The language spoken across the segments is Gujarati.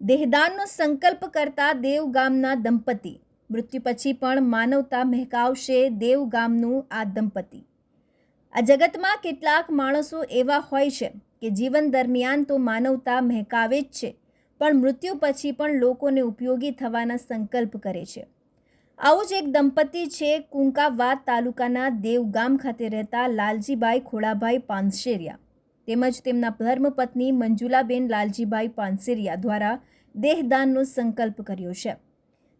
દેહદાનનો સંકલ્પ કરતા દેવગામના દંપતી, મૃત્યુ પછી પણ માનવતા મહેકાવશે દેવગામનું આ દંપતી। આ જગતમાં કેટલાક માણસો એવા હોય છે કે જીવન દરમિયાન તો માનવતા મહેકાવે જ છે, પણ મૃત્યુ પછી પણ લોકોને ઉપયોગી થવાના સંકલ્પ કરે છે। આવું જ એક દંપતી છે કુંકાવાવ તાલુકાના દેવગામ ખાતે રહેતા લાલજીભાઈ ખોડાભાઈ પાનસેરિયા તેમજ તેમના ધર્મપત્ની મંજુલાબેન લાલજીભાઈ પાનસેરિયા દ્વારા દેહદાનનો સંકલ્પ કર્યો છે।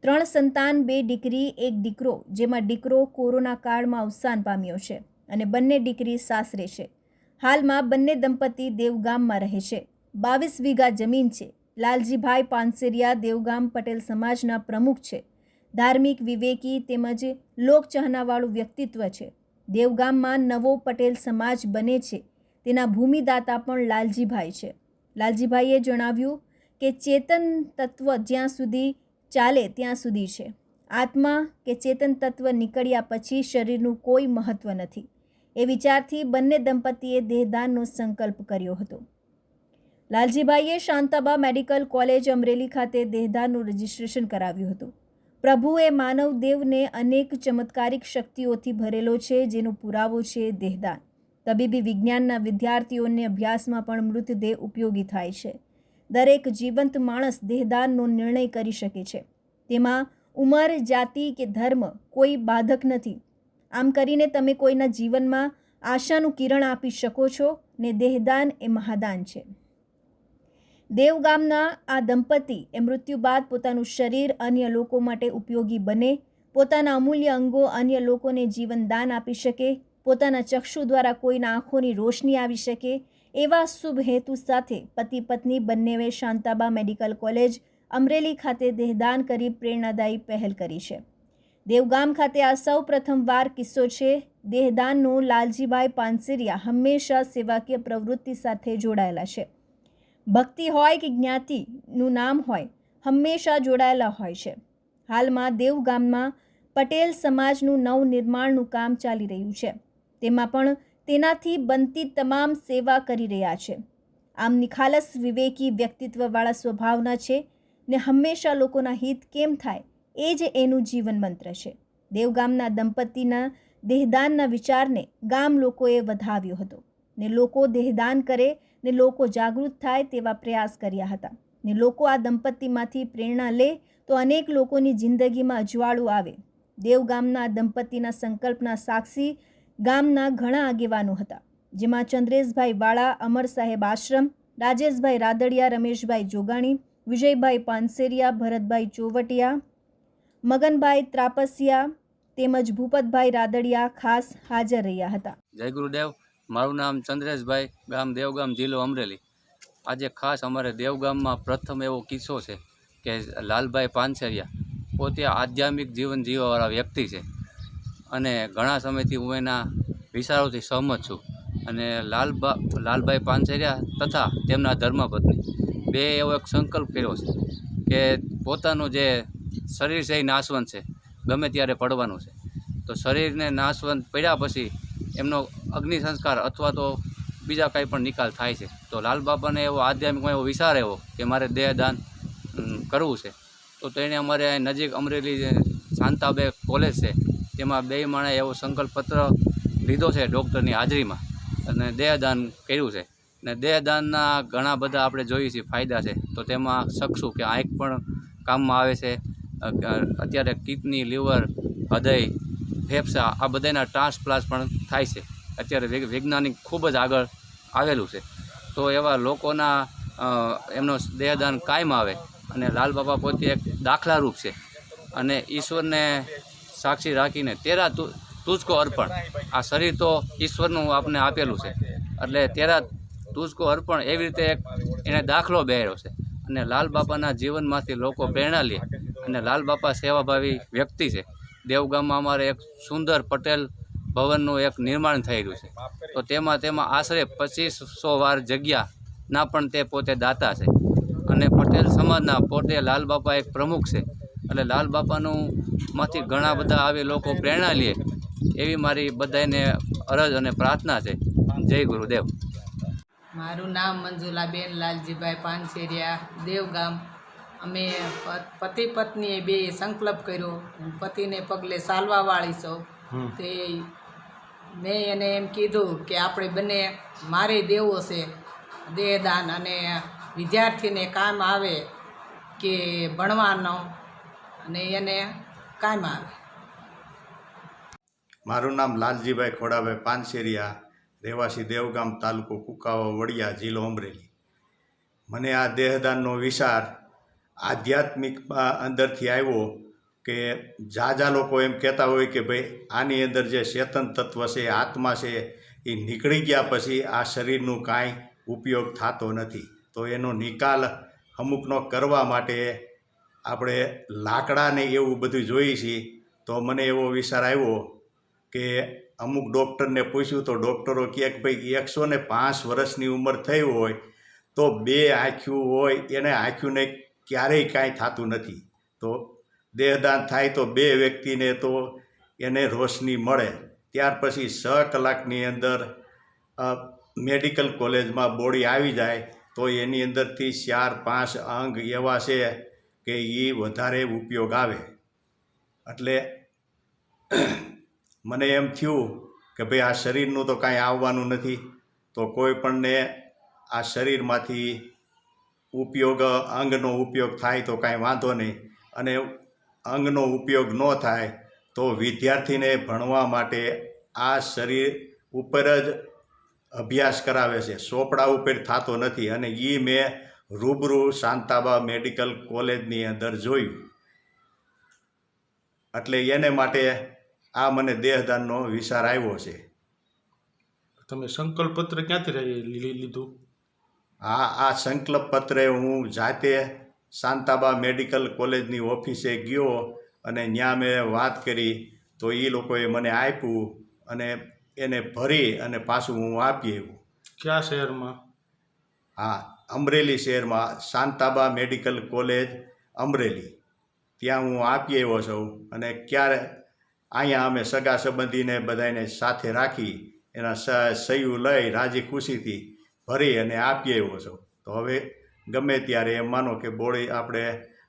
3 સંતાન, 2 દીકરી, 1 દીકરો, જેમાં દીકરો કોરોના કાળમાં અવસાન પામ્યો છે અને બંને દીકરી સાસરે છે। હાલમાં બંને દંપતી દેવગામમાં રહે છે। 22 વીઘા જમીન છે। લાલજીભાઈ પાનસેરિયા દેવગામ પટેલ સમાજના પ્રમુખ છે। ધાર્મિક, વિવેકી તેમજ લોકચાહનાવાળું વ્યક્તિત્વ છે। દેવગામમાં નવો પટેલ સમાજ બને છે તેના ભૂમિદાતા પણ લાલજીભાઈ છે। લાલજીભાઈએ જણાવ્યું કે ચેતન તત્વ જ્યાં સુધી ચાલે ત્યાં સુધી છે। આત્મા કે ચેતન તત્વ નીકળ્યા પછી શરીરનું કોઈ મહત્વ નથી, એ વિચારથી બંને દંપતીએ દેહદાનનો સંકલ્પ કર્યો હતો। લાલજીભાઈએ શાંતાબા મેડિકલ કોલેજ અમરેલી ખાતે દેહદાનનું રજીસ્ટ્રેશન કરાવ્યું હતું। પ્રભુએ માનવ દેવને અનેક ચમત્કારિક શક્તિઓથી ભરેલો છે, જેનો પુરાવો છે દેહદાન। તબીબી વિજ્ઞાનના વિદ્યાર્થીઓને અભ્યાસમાં પણ મૃતદેહ ઉપયોગી થાય છે। દરેક જીવંત માણસ દેહદાનનો નિર્ણય કરી શકે છે, તેમાં ઉંમર, જાતિ કે ધર્મ કોઈ બાધક નથી। આમ કરીને તમે કોઈના જીવનમાં આશાનું કિરણ આપી શકો છો ને દેહદાન એ મહાદાન છે। દેવગામના આ દંપતી એ મૃત્યુ બાદ પોતાનું શરીર અન્ય લોકો માટે ઉપયોગી બને, પોતાના અમૂલ્ય અંગો અન્ય લોકોને જીવનદાન આપી શકે, પોતાના ચક્ષુ દ્વારા કોઈના આંખોની રોશની આવી શકે, એવા શુભ હેતુ સાથે પતિ પત્ની બંનેએ શાંતાબા મેડિકલ કોલેજ અમરેલી ખાતે દેહદાન કરી પ્રેરણાદાયી પહેલ કરી છે। દેવગામ ખાતે આ સૌ પ્રથમવાર કિસ્સો છે। દેહદાનનો લાલજીભાઈ પાનસેરિયા હંમેશા સેવાકીય પ્રવૃત્તિ સાથે જોડાયેલા છે। ભક્તિ હોય કે જ્ઞાતિનું નામ હોય, હંમેશા જોડાયેલા હોય છે। હાલમાં દેવગામમાં પટેલ સમાજનું નવનિર્માણનું કામ ચાલી રહ્યું છે, તેમાં પણ તેનાથી બનતી તમામ સેવા કરી રહ્યા છે। આમ નિખાલસ, વિવેકી વ્યક્તિત્વવાળા સ્વભાવના છે ને હંમેશા લોકોના હિત કેમ થાય એ જ એનું જીવન મંત્ર છે। દેવગામના દંપતીના દેહદાનના વિચારને ગામ લોકોએ વધાવ્યો હતો ને લોકો દેહદાન કરે ને લોકો જાગૃત થાય તેવા પ્રયાસ કર્યા હતા ને લોકો આ દંપતીમાંથી પ્રેરણા લે તો અનેક લોકોની જિંદગીમાં અજવાળું આવે। દેવગામના દંપતીના સંકલ્પના સાક્ષી ગામના ઘણા આગેવાનો હતા, જેમાં ચંદ્રેશભાઈ વાળા, અમર સાહેબ આશ્રમ, રાજેશભાઈ રાદડિયા, રમેશભાઈ જોગાણી, વિજયભાઈ પાનસેરિયા, ભરતભાઈ ચોવટિયા, મગનભાઈ ત્રાપસિયા તેમજ ભૂપતભાઈ રાદડિયા ખાસ હાજર રહ્યા હતા। જય ગુરુદેવ। મારું નામ ચંદ્રેશભાઈ, ગામ દેવગામ, જિલ્લો અમરેલી। આજે ખાસ અમારે દેવગામમાં પ્રથમ એવો કિસ્સો છે કે લાલભાઈ પાનસેરિયા પોતે આધ્યાત્મિક જીવન જીવવાવાળા વ્યક્તિ છે અને ઘણા સમયથી હું એના વિચારોથી સહમત છું અને લાલભાઈ પાનસેરિયા તથા તેમના ધર્મપત્ની બે એવો એક સંકલ્પ કર્યો છે કે પોતાનું જે શરીર છે એ નાશવંત છે, ગમે ત્યારે પડવાનું છે, તો શરીરને નાશવંત પડ્યા પછી એમનો અગ્નિ સંસ્કાર અથવા તો બીજા કંઈ પણ નિકાલ થાય છે। તો લાલબાપાને એવો આધ્યાત્મિકમાં એવો વિચાર આવ્યો કે મારે દેહદાન કરવું છે, તો તેણે અમારે નજીક અમરેલી શાંતાબે કોલેજ છે તેમાં બે માણસે એવો સંકલ્પપત્ર લીધો છે ડૉક્ટરની હાજરીમાં અને દેહદાન કર્યું છે। ને દેહદાનના ઘણા બધા આપણે જોઈએ છીએ ફાયદા છે, તો તેમાં શકશું કે આંખ પણ કામમાં આવે છે। અત્યારે કિડની, લીવર, હૃદય, ફેફસા આ બધાના ટ્રાન્સપ્લાન્ટ પણ થાય છે। અત્યારે વૈજ્ઞાનિક ખૂબ જ આગળ આવેલું છે, તો એવા લોકોના એમનો દેહદાન કાયમ આવે અને લાલબાપા પોતે એક દાખલારૂપ છે અને ઈશ્વરને સાક્ષી રાખીને તેરા તુજકો અર્પણ, આ શરીર તો ઈશ્વરનું આપને આપેલું છે એટલે તેરા તુજકો અર્પણ એવી રીતે એક એને દાખલો બેહાડ્યો છે અને લાલબાપાના જીવનમાંથી લોકો પ્રેરણા લે અને લાલબાપા સેવાભાવી વ્યક્તિ છે। દેવગામમાં અમારે એક સુંદર પટેલ ભવનનું એક નિર્માણ થઈ રહ્યું છે, તો તેમાં આશરે 2500 વાર જગ્યાના પણ તે પોતે દાતા છે અને પટેલ સમાજના પોતે લાલબાપા એક પ્રમુખ છે એટલે લાલબાપાનું માંથી ઘણા બધા આવી લોકો પ્રેરણા લે એવી મારી બધાને અરજ અને પ્રાર્થના છે। જય ગુરુદેવ। મારું નામ મંજુલાબેન લાલજીભાઈ પાનસેરિયા, દેવગામ અમે પતિ પત્નીએ બે સંકલ્પ કર્યો. હું પતિને પગલે ચાલવાવાળી છું. તે મેં એને એમ કીધું કે આપણે બંને મારે દેવો છે દેહદાન, અને વિદ્યાર્થીને કામ આવે કે ભણવાનો, અને એને કામ આવે. મારું નામ લાલજીભાઈ ખોડાભાઈ પાનસેરિયા, રહેવાસી દેવગામ, તાલુકો કુકાવા, વડિયા, જિલ્લો અમરેલી. મને આ દેહદાનનો વિચાર આધ્યાત્મિક અંદરથી આવ્યો કે ઝાઝા લોકો એમ કહેતા હોય કે ભાઈ આની અંદર જે ચેતન તત્વ છે, આત્મા છે, એ નીકળી ગયા પછી આ શરીરનું કાંઈ ઉપયોગ થતો નથી. તો એનો નિકાલ અમુકનો કરવા માટે આપણે લાકડાને એવું બધું જોઈએ છીએ. તો મને એવો વિચાર આવ્યો કે અમુક ડૉક્ટરને પૂછ્યું તો ડૉક્ટરો કહે કે ભાઈ 105 વર્ષની ઉંમર થઈ હોય તો 2 આંખ્યું હોય એને આંખ્યુંને ક્યારેય કાંઈ થતું નથી. તો દેહદાન થાય તો 2 વ્યક્તિને તો એને રોશની મળે. ત્યાર પછી 6 કલાકની અંદર મેડિકલ કોલેજમાં બોડી આવી જાય તો એની અંદરથી 4-5 અંગ એવા છે કે એ વધારે ઉપયોગ આવે. એટલે મને એમ થયું કે ભાઈ આ શરીરનું તો કાંઈ આવવાનું નથી, તો કોઈ પણને આ શરીરમાંથી ઉપયોગ, અંગનો ઉપયોગ થાય તો કાંઈ વાંધો નહીં. અને અંગનો ઉપયોગ ન થાય તો વિદ્યાર્થીને ભણવા માટે આ શરીર ઉપર જ અભ્યાસ કરાવે છે, ચોપડા ઉપર થતો નથી. અને એ મેં રૂબરૂ શાંતાબા મેડિકલ કોલેજની અંદર જોયું. એટલે એને માટે આ મને દેહદાનનો વિચાર આવ્યો છે. તમે સંકલ્પ પત્ર ક્યાંથી લીધું? આ સંકલ્પ પત્ર હું જાતે શાંતાબા મેડિકલ કોલેજની ઓફિસે ગયો અને ત્યાં મેં વાત કરી તો એ લોકોએ મને આપ્યું અને એને ભરી અને પાછું હું આપી આવ્યું. કયા શહેરમાં? હા, અમરેલી શહેરમાં શાંતાબા મેડિકલ કોલેજ અમરેલી, ત્યાં હું આપી આવ્યો છું. અને ક્યારે અહીંયા અમે સગા સંબંધીને બધાને સાથે રાખી એના સહયું લઈ રાજી ખુશીથી ભરી અને આપી આવ્યો છું. તો હવે ગમે ત્યારે એમ માનો કે બોડી આપણે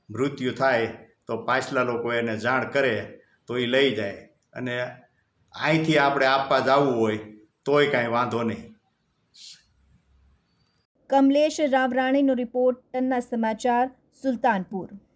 મૃત્યુ થાય તો પાછલા લોકો એને જાણ કરે તો એ લઈ જાય. અને અહીંથી આપણે આપવા જવું હોય તોય કાંઈ વાંધો નહીં. કમલેશ રાવરાણીનો રિપોર્ટ, ટન્ના સમાચાર, સુલતાનપુર.